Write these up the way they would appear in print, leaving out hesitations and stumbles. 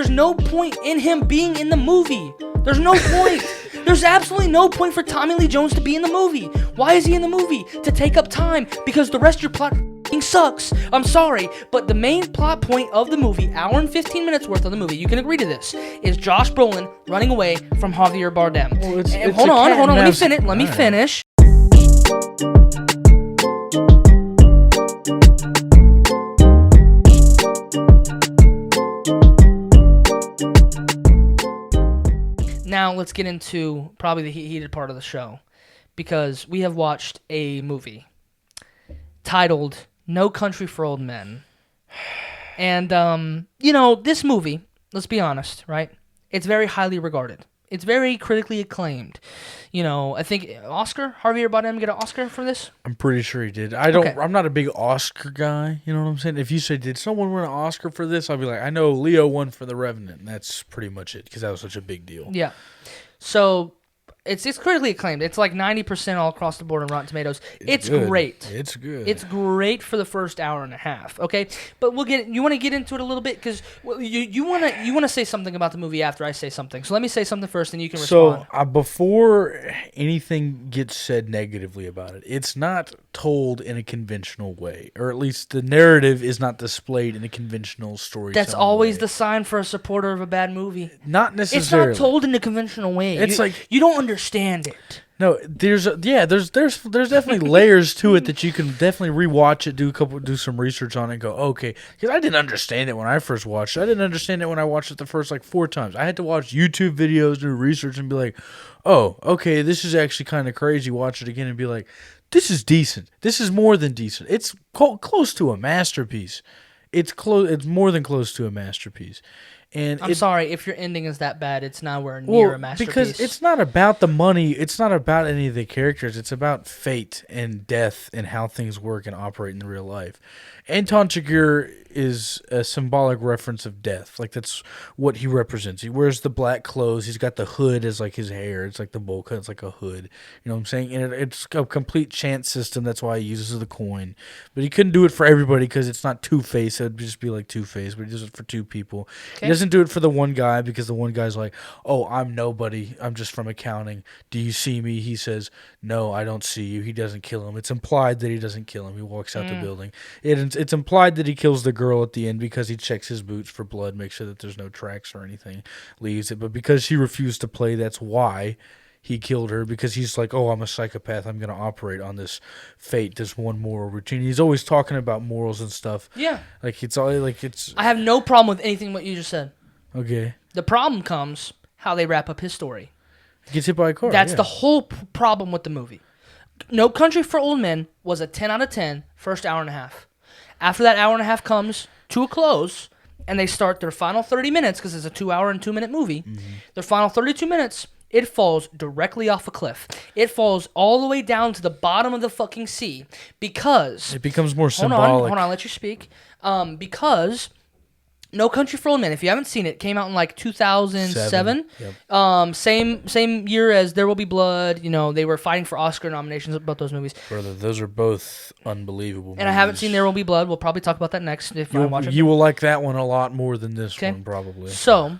There's no point in him being in the movie. There's no point. There's absolutely no point for Tommy Lee Jones to be in the movie. Why is he in the movie? To take up time, because the rest of your plot sucks. I'm sorry, but the main plot point of the movie, hour and 15 minutes worth of the movie, you can agree to this, is Josh Brolin running away from Javier Bardem. Well, hold on, let me finish. Now let's get into probably the heated part of the show, because we have watched a movie titled No Country for Old Men. And, this movie, let's be honest, right? It's very highly regarded. It's very critically acclaimed. I think Javier Bardem get an Oscar for this? I'm pretty sure he did. I'm not a big Oscar guy, you know what I'm saying? If you say, did someone win an Oscar for this? I'll be like, I know Leo won for The Revenant, and that's pretty much it, because that was such a big deal. Yeah. So, it's critically acclaimed. It's like 90% all across the board on Rotten Tomatoes. It's great. It's good. It's great for the first hour and a half. Okay, but you want to get into it a little bit, because you want to say something about the movie after I say something. So let me say something first, and you can respond. So before anything gets said negatively about it, it's not told in a conventional way, or at least the narrative is not displayed in a conventional story. That's always the sign for a supporter of a bad movie. Not necessarily. It's not told in a conventional way. It's like you don't understand it. No, there's definitely layers to it that you can definitely rewatch it, do some research on it, and go, okay, because I didn't understand it when I first watched it. I didn't understand it when I watched it the first 4 times. I had to watch YouTube videos, do research, and be like, oh, okay, this is actually kind of crazy. Watch it again and be like, this is decent. This is more than decent. It's close to a masterpiece. It's more than close to a masterpiece. And I'm sorry, if your ending is that bad, it's nowhere near a masterpiece. Because it's not about the money. It's not about any of the characters. It's about fate and death and how things work and operate in real life. Anton Chigurh is a symbolic reference of death. That's what he represents. He wears the black clothes. He's got the hood as his hair. It's like the bowl cut. It's like a hood. You know what I'm saying? And it's a complete chance system. That's why he uses the coin. But he couldn't do it for everybody because it's not Two-Face. It would just be like Two-Face. But he does it for 2 people. Okay. He doesn't do it for the one guy because the one guy's like, oh, I'm nobody. I'm just from accounting. Do you see me? He says, no, I don't see you. He doesn't kill him. It's implied that he doesn't kill him. He walks out the building. It's implied that he kills the girl at the end because he checks his boots for blood, make sure that there's no tracks or anything, leaves it. But because she refused to play, that's why he killed her, because he's like, oh, I'm a psychopath. I'm going to operate on this fate, this one moral routine. He's always talking about morals and stuff. Yeah. I have no problem with anything what you just said. Okay. The problem comes how they wrap up his story. He gets hit by a car. That's the whole problem with the movie. No Country for Old Men was a 10 out of 10 first hour and a half. After that hour and a half comes to a close, and they start their final 30 minutes, because it's a 2-hour and 2-minute movie, their final 32 minutes, it falls directly off a cliff. It falls all the way down to the bottom of the fucking sea, because... It becomes more symbolic. Hold on, I'll let you speak. Because... No Country for Old Men, if you haven't seen it, came out in 2007. Yep. Same year as There Will Be Blood. They were fighting for Oscar nominations, both those movies. Brother, those are both unbelievable movies. I haven't seen There Will Be Blood. We'll probably talk about that next if I watch it. You will like that one a lot more than this one, probably. So,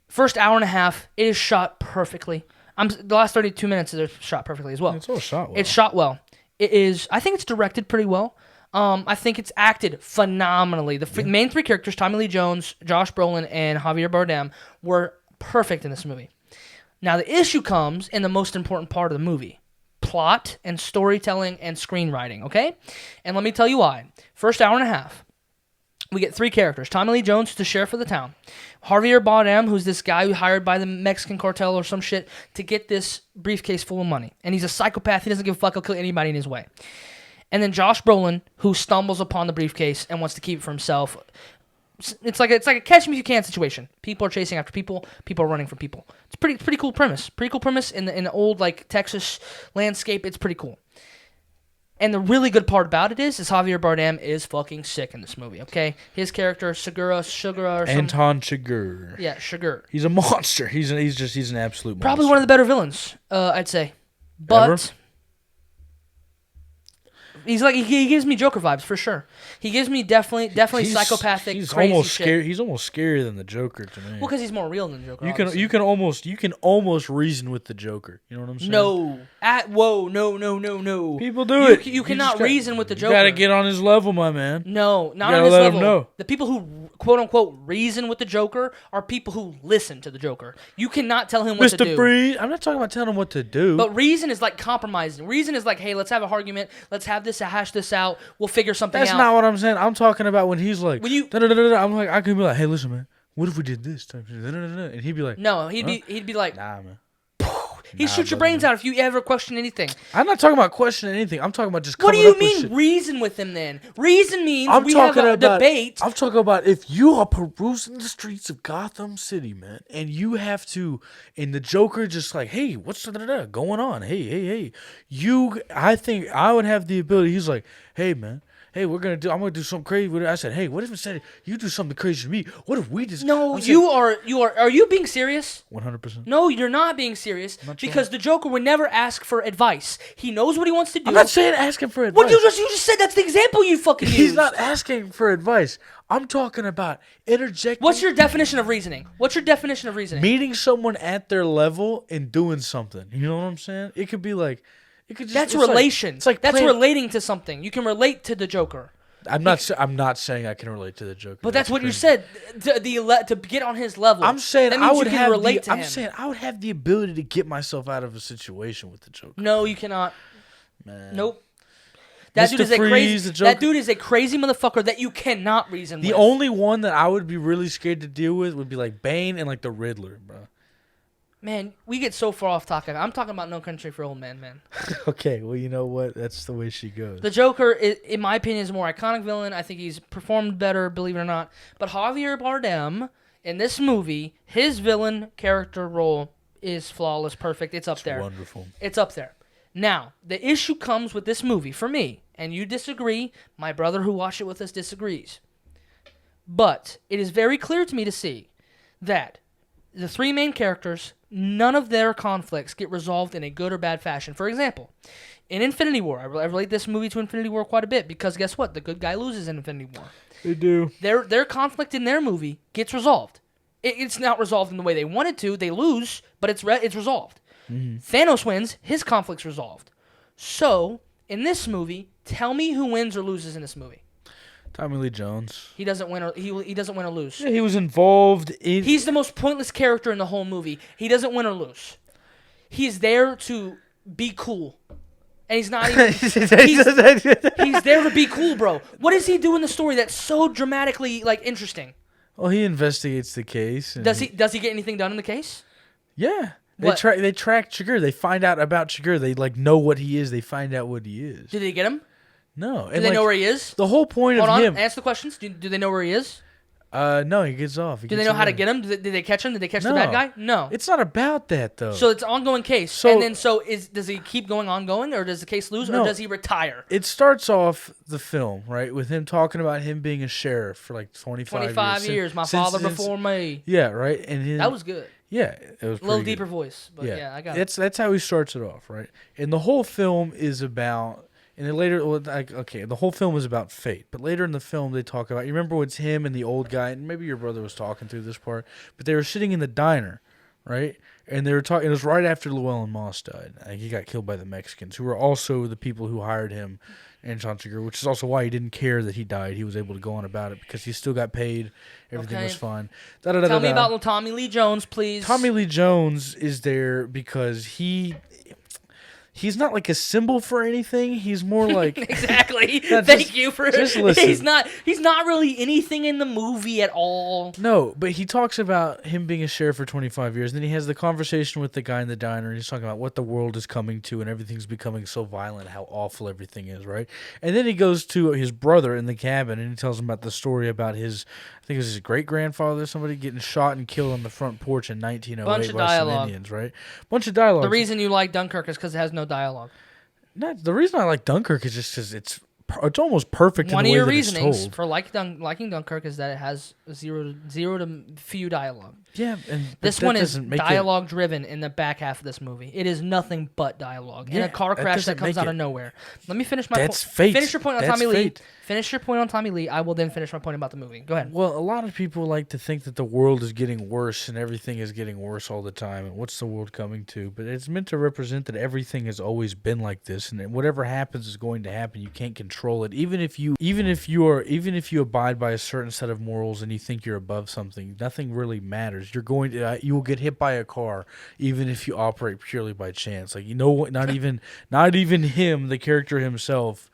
first hour and a half, it is shot perfectly. The last 32 minutes is shot perfectly as well. It's all shot well. It's shot well. It is. I think it's directed pretty well. I think it's acted phenomenally. The main 3 characters, Tommy Lee Jones, Josh Brolin, and Javier Bardem, were perfect in this movie. Now, the issue comes in the most important part of the movie. Plot and storytelling and screenwriting, okay? And let me tell you why. First hour and a half, we get 3 characters. Tommy Lee Jones, who's the sheriff of the town. Javier Bardem, who's this guy who hired by the Mexican cartel or some shit to get this briefcase full of money. And he's a psychopath. He doesn't give a fuck. He'll kill anybody in his way. And then Josh Brolin, who stumbles upon the briefcase and wants to keep it for himself. It's like a catch me if you can situation. People are chasing after people. People are running from people. It's pretty cool premise. Pretty cool premise in the old Texas landscape. It's pretty cool. And the really good part about it is Javier Bardem is fucking sick in this movie. Okay, his character Sugar or something. Anton Chigurh. Yeah, Chigurh. He's a monster. He's an absolute monster. Probably one of the better villains, I'd say. But. Ever? He's like he gives me Joker vibes for sure. He gives me definitely psychopathic. He's crazy almost shit. scary. He's almost scarier than the Joker to me. Well, because he's more real than the Joker. You can almost reason with the Joker. You know what I'm saying? No. No. People do it. You cannot reason with the Joker. You gotta get on his level, my man. No, not gotta on his let him level. know. The people who quote unquote reason with the Joker are people who listen to the Joker. You cannot tell him what to do. Mr. Freeze, I'm not talking about telling him what to do. But reason is like compromising. Reason is like, hey, let's have an argument. Let's have this, hash this out. We'll figure something out. That's not what I'm saying. I'm talking about when he's like, When you- I'm like, I could be like, hey, listen, man, what if we did this? And he'd be like, No, he'd be like, nah, man. he'd shoot your brains out if you ever question anything. I'm not talking about questioning anything. I'm talking about just What do coming you up with mean shit. reason with him then? Reason means I'm we have talking a about debate. I'm talking about if you are perusing the streets of Gotham City, man, and you have to, and the Joker just like, hey, what's going on? Hey. I think I would have the ability. He's like, hey, man. Hey, I'm gonna do something crazy. I said, hey, what if instead you do something crazy to me? What if we just? No, are you being serious? 100%. No, you're not being serious because the Joker would never ask for advice. He knows what he wants to do. I'm not saying asking for advice. What you just said that's the example you fucking used. He's not asking for advice. I'm talking about interjecting. What's your definition of reasoning? Meeting someone at their level and doing something. You know what I'm saying? It could be like, it could just. That's it's relation. It's like that's playing, relating to something. You can relate to the Joker. I'm not saying I can relate to the Joker. But that's what you crazy. said. To get on his level. I'm saying that means I would you can have relate to I'm him. saying I would have the ability to get myself out of a situation with the Joker. No, you cannot. Man. Nope. That Mr. dude is a Freeze, crazy. the Joker. That dude is a crazy motherfucker that you cannot reason with. The only one that I would be really scared to deal with would be like Bane and like the Riddler, bro. Man, we get so far off topic. I'm talking about No Country for Old Men, man. Okay, well, you know what? That's the way she goes. The Joker, in my opinion, is a more iconic villain. I think he's performed better, believe it or not. But Javier Bardem, in this movie, his villain character role is flawless, perfect. It's up there. Wonderful. It's up there. Now, the issue comes with this movie, for me, and you disagree. My brother who watched it with us disagrees. But it is very clear to me to see that the three main characters, none of their conflicts get resolved in a good or bad fashion. For example, in Infinity War, I relate this movie to Infinity War quite a bit because guess what? The good guy loses in Infinity War. They do. Their conflict in their movie gets resolved. It's not resolved in the way they wanted to. They lose, but it's resolved. Mm-hmm. Thanos wins. His conflict's resolved. So, in this movie, tell me who wins or loses in this movie. Tommy Lee Jones. He doesn't win or he doesn't win or lose. Yeah, he was involved in. He's the most pointless character in the whole movie. He doesn't win or lose. He's there to be cool. And he's not even he's there to be cool, bro. What does he do in the story that's so dramatically interesting? Well, he investigates the case. Does he get anything done in the case? Yeah. What? They track Chigurh. They find out about Chigurh. They know what he is. They find out what he is. Did they get him? No. Do they know where he is? The whole point Hold of on, him. answer the questions. Do they know where he is? No, he gets off. Do they know how to get him? Did they catch him? Did they catch the No. bad guy? No. It's not about that though. So it's an ongoing case. So- Does he keep ongoing, or does the case lose, No. or does he retire? It starts off the film, right, with him talking about him being a sheriff for like 25 years. My father before me. Yeah, right. And That was good. yeah, it was A little pretty deeper good. voice, but yeah, I got it. That's how he starts it off, right? And the whole film is about. And then later, the whole film is about fate. But later in the film, they talk about. You remember it's him and the old guy, and maybe your brother was talking through this part. But they were sitting in the diner, right? And they were talking. It was right after Llewellyn Moss died. He got killed by the Mexicans, who were also the people who hired him, Anton Chigurh, which is also why he didn't care that he died. He was able to go on about it because he still got paid. Everything was fine. Tell me about Tommy Lee Jones, please. Tommy Lee Jones is there because he's not like a symbol for anything. He's more like exactly. No, Thank you for. just listen. He's not really anything in the movie at all. No, but he talks about him being a sheriff for 25 years. And then he has the conversation with the guy in the diner, and he's talking about what the world is coming to, and everything's becoming so violent, how awful everything is, right? And then he goes to his brother in the cabin, and he tells him about the story about his, I think it was his great grandfather, somebody getting shot and killed on the front porch in 1908 Bunch of by dialogue. some Indians, right? Bunch of dialogue. The reason you like Dunkirk is because it has no dialogue. The reason I like Dunkirk is just because it's almost perfect One in of the way your that reasonings it's told. for liking Dunkirk is that it has zero to few dialogue. Yeah, This one is dialogue driven in the back half of this movie. It is nothing but dialogue. And a car crash that comes out of nowhere. Let me finish my point. That's fate. Finish your point on Tommy Lee. Finish your point on Tommy Lee. I will then finish my point about the movie. Go ahead. Well, a lot of people like to think that the world is getting worse and everything is getting worse all the time. And what's the world coming to? But it's meant to represent that everything has always been like this, and whatever happens is going to happen. You can't control it. Even if you abide by a certain set of morals and you think you're above something, nothing really matters. You will get hit by a car, even if you operate purely by chance. Like, you know what? Not even him, the character himself,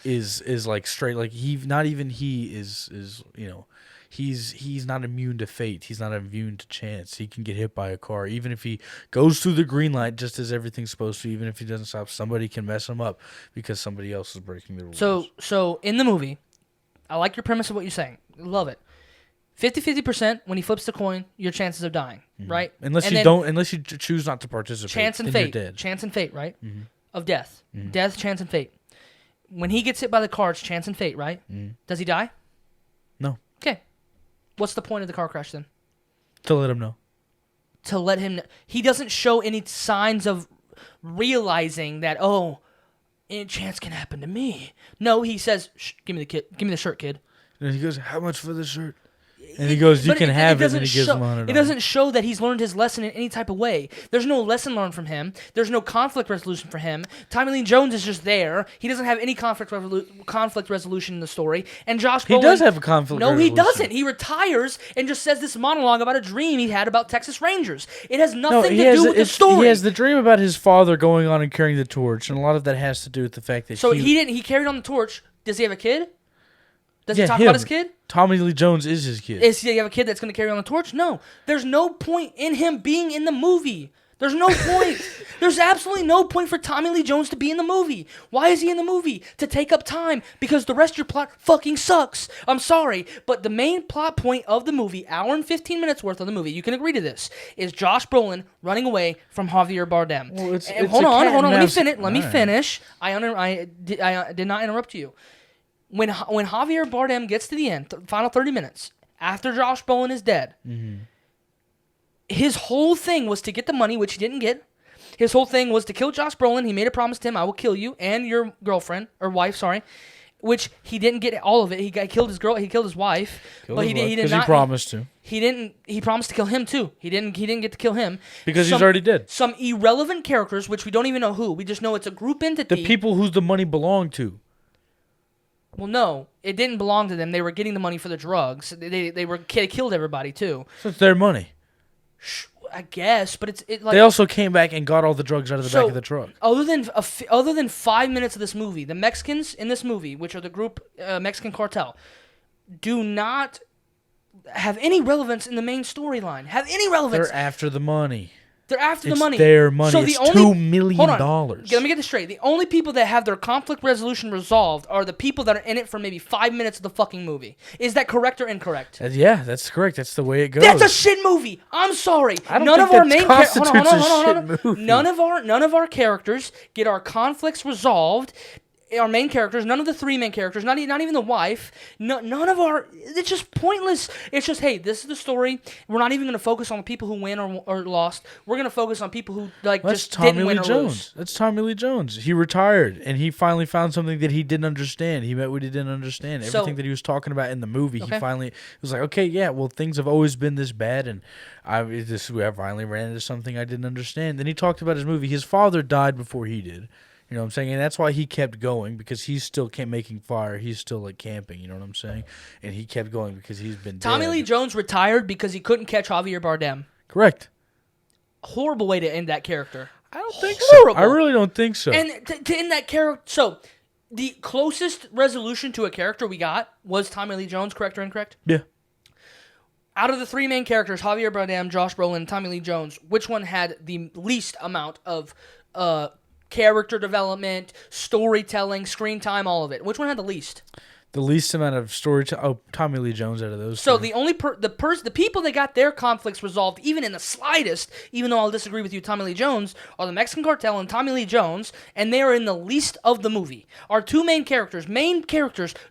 is like straight. Like, he's not immune to fate. He's not immune to chance. He can get hit by a car, even if he goes through the green light just as everything's supposed to. Even if he doesn't stop, somebody can mess him up because somebody else is breaking the rules. So in the movie, I like your premise of what you're saying. Love it. 50-50% when he flips the coin, your chances of dying, right? Unless you choose not to participate. Chance and fate. Dead. Chance and fate, right? Mm-hmm. Of death. Mm-hmm. Death, chance, and fate. When he gets hit by the car, it's chance and fate, right? Mm-hmm. Does he die? No. Okay. What's the point of the car crash then? To let him know. To let him know. He doesn't show any signs of realizing that, any chance can happen to me. No, he says, give me the shirt, kid. And he goes, how much for the shirt? And he goes, you can have it, and he gives him $100. It doesn't show that he's learned his lesson in any type of way. There's no lesson learned from him. There's no conflict resolution for him. Tommy Lee Jones is just there. He doesn't have any conflict resolution in the story. And Josh Brolin... He does have a conflict resolution. No, he doesn't. He retires and just says this monologue about a dream he had about Texas Rangers. It has nothing to do with the story. He has the dream about his father going on and carrying the torch, and a lot of that has to do with the fact that he carried on the torch. Does he have a kid? Does he talk about his kid? Tommy Lee Jones is his kid. Does he have a kid that's going to carry on the torch? No. There's no point in him being in the movie. There's no point. There's absolutely no point for Tommy Lee Jones to be in the movie. Why is he in the movie? To take up time. Because the rest of your plot fucking sucks. I'm sorry. But the main plot point of the movie, hour and 15 minutes worth of the movie, you can agree to this, is Josh Brolin running away from Javier Bardem. Well, hold on. Let me finish. I did not interrupt you. When Javier Bardem gets to the end, final 30 minutes, after Josh Brolin is dead, his whole thing was to get the money, which he didn't get. His whole thing was to kill Josh Brolin. He made a promise to him, I will kill you and your girlfriend, or wife, sorry, which he didn't get all of it. He killed his girl, he killed his wife. He did not. He promised to. He promised to kill him too. He didn't get to kill him. Because he's already dead. Some irrelevant characters, which we don't even know who. We just know it's a group entity. The people whose the money belonged to. Well, no, it didn't belong to them. They were getting the money for the drugs. They killed everybody too. So it's their money. I guess, but it's like they also came back and got all the drugs out of the back of the truck. Other than 5 minutes of this movie, the Mexicans in this movie, which are the group Mexican cartel, do not have any relevance in the main storyline. Have any relevance? They're after the money. They're after the money. It's their money. So it's $2 million. Hold on. Let me get this straight. The only people that have their conflict resolution resolved are the people that are in it for maybe 5 minutes of the fucking movie. Is that correct or incorrect? Yeah, that's correct. That's the way it goes. That's a shit movie. I'm sorry. I don't think that constitutes a shit movie. None of our characters get our conflicts resolved. Our main characters, none of the three main characters, not even the wife, none of our... It's just pointless. It's just, hey, this is the story. We're not even going to focus on the people who win or lost. We're going to focus on people who just didn't win or lose. That's Tommy Lee Jones. He retired, and he finally found something that he didn't understand. He met what he didn't understand. Everything that he was talking about in the movie, he finally was like, okay, yeah, well, things have always been this bad, and I finally ran into something I didn't understand. Then he talked about his movie. His father died before he did. You know what I'm saying? And that's why he kept going, because he's still making fire. He's still camping, you know what I'm saying? And he kept going because he's been Tommy Lee Jones retired because he couldn't catch Javier Bardem. Correct. Horrible way to end that character. I don't think so. I really don't think so. And to end that character... So, the closest resolution to a character we got was Tommy Lee Jones, correct or incorrect? Yeah. Out of the three main characters, Javier Bardem, Josh Brolin, and Tommy Lee Jones, which one had the least amount of... character development, storytelling, screen time, all of it? Which one had the least? The least amount of story. Tommy Lee Jones out of those. So two. the only the people that got their conflicts resolved, even in the slightest, even though I'll disagree with you, Tommy Lee Jones, are the Mexican Cartel and Tommy Lee Jones, and they are in the least of the movie. Our two main characters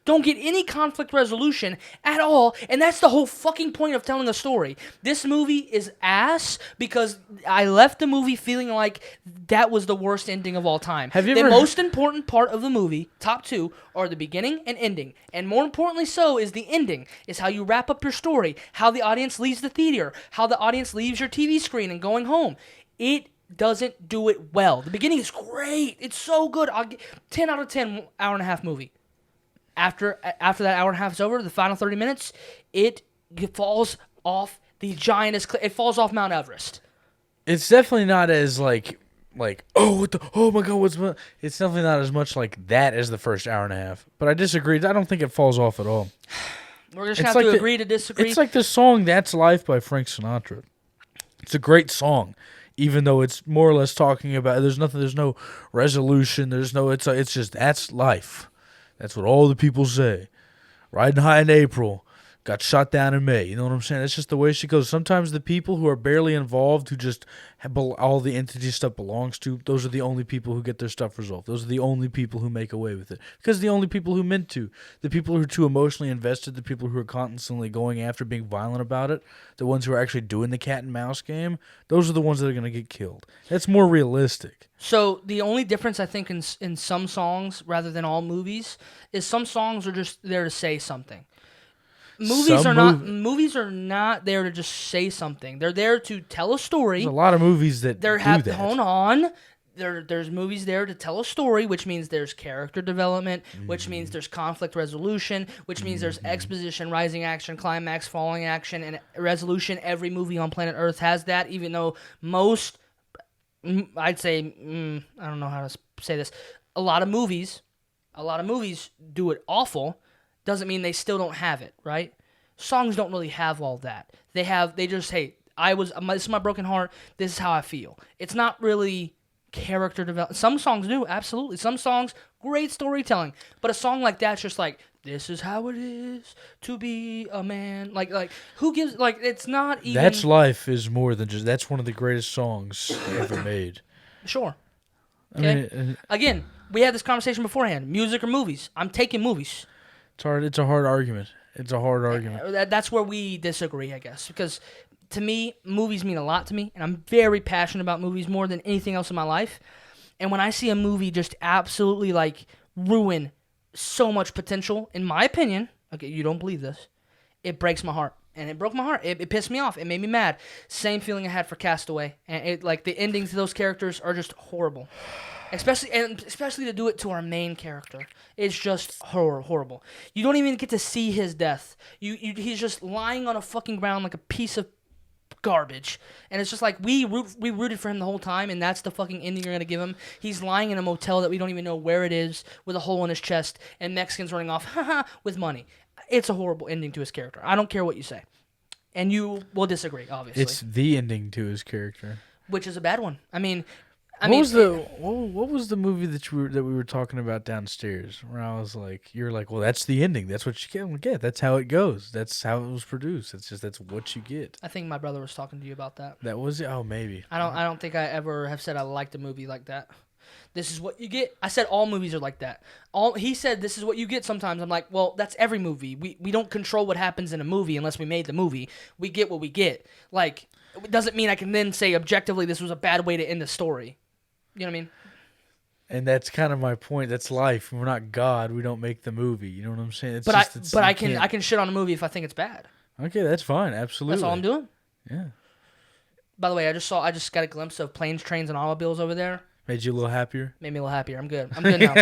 don't get any conflict resolution at all, and that's the whole fucking point of telling a story. This movie is ass because I left the movie feeling like that was the worst ending of all time. Have you the ever- most important part of the movie, top two, are the beginning and ending. And more importantly so is the ending, is how you wrap up your story, how the audience leaves the theater, how the audience leaves your TV screen and going home. It doesn't do it well. The beginning is great. It's so good. I'll get 10 out of 10 hour and a half movie. After that hour and a half is over, the final 30 minutes, it falls off the giantest it falls off Mount Everest. It's definitely not as like oh my god it's definitely not as much like that as the first hour and a half. But I disagree. I don't think it falls off at all. We're just going to have to agree to disagree. It's like the song "That's Life" by Frank Sinatra. It's a great song, even though it's more or less talking about there's no resolution. It's just that's life. That's what all the people say. Riding high in April. Got shot down in May. You know what I'm saying? It's just the way she goes. Sometimes the people who are barely involved, who just have all the entity stuff belongs to, those are the only people who get their stuff resolved. Those are the only people who make away with it. Because the only people who meant to. The people who are too emotionally invested, the people who are constantly going after being violent about it, the ones who are actually doing the cat and mouse game, those are the ones that are going to get killed. That's more realistic. So the only difference I think in some songs, rather than all movies, is some songs are just there to say something. Movies are not there to just say something. They're there to tell a story. There's a lot of movies that do that. Hold on. There's movies there to tell a story, which means there's character development, which means there's conflict resolution, which means there's exposition, rising action, climax, falling action, and resolution. Every movie on planet Earth has that, even though most, I'd say, I don't know how to say this, a lot of movies do it awful. Doesn't mean they still don't have it, right? Songs don't really have all that. They just, hey, this is my broken heart. This is how I feel. It's not really character development. Some songs do, absolutely. Some songs, great storytelling. But a song like that's just like, this is how it is to be a man. Like who gives, like, it's not even. That's Life is more than just, that's one of the greatest songs ever made. Sure. Okay. I mean, again, we had this conversation beforehand. Music or movies? I'm taking movies. It's hard. It's a hard argument. That's where we disagree, I guess, because to me, movies mean a lot to me, and I'm very passionate about movies more than anything else in my life. And when I see a movie just absolutely like ruin so much potential, in my opinion, okay, you don't believe this, it breaks my heart. And it broke my heart. It pissed me off. It made me mad. Same feeling I had for Castaway. And the endings to those characters are just horrible. Especially to do it to our main character. It's just horrible. You don't even get to see his death. He's just lying on a fucking ground like a piece of garbage. And it's just like we rooted for him the whole time, and that's the fucking ending you're gonna give him. He's lying in a motel that we don't even know where it is, with a hole in his chest, and Mexicans running off with money. It's a horrible ending to his character. I don't care what you say. And you will disagree, obviously. It's the ending to his character. Which is a bad one. What was the movie that we were talking about downstairs? Where I was like, you're like, well, that's the ending. That's what you get. That's how it goes. That's how it was produced. That's what you get. I think my brother was talking to you about that. That was it. Oh, maybe. I don't think I ever have said I liked a movie like that. This is what you get. I said all movies are like that. He said this is what you get sometimes. I'm like, well, that's every movie. We don't control what happens in a movie unless we made the movie. We get what we get. Like, it doesn't mean I can then say objectively this was a bad way to end the story. You know what I mean? And that's kind of my point. That's life. We're not God. We don't make the movie. You know what I'm saying? I can shit on a movie if I think it's bad. Okay, that's fine. Absolutely. That's all I'm doing. Yeah. By the way, I just got a glimpse of planes, trains, and automobiles over there. Made you a little happier? Made me a little happier. I'm good. I'm good now.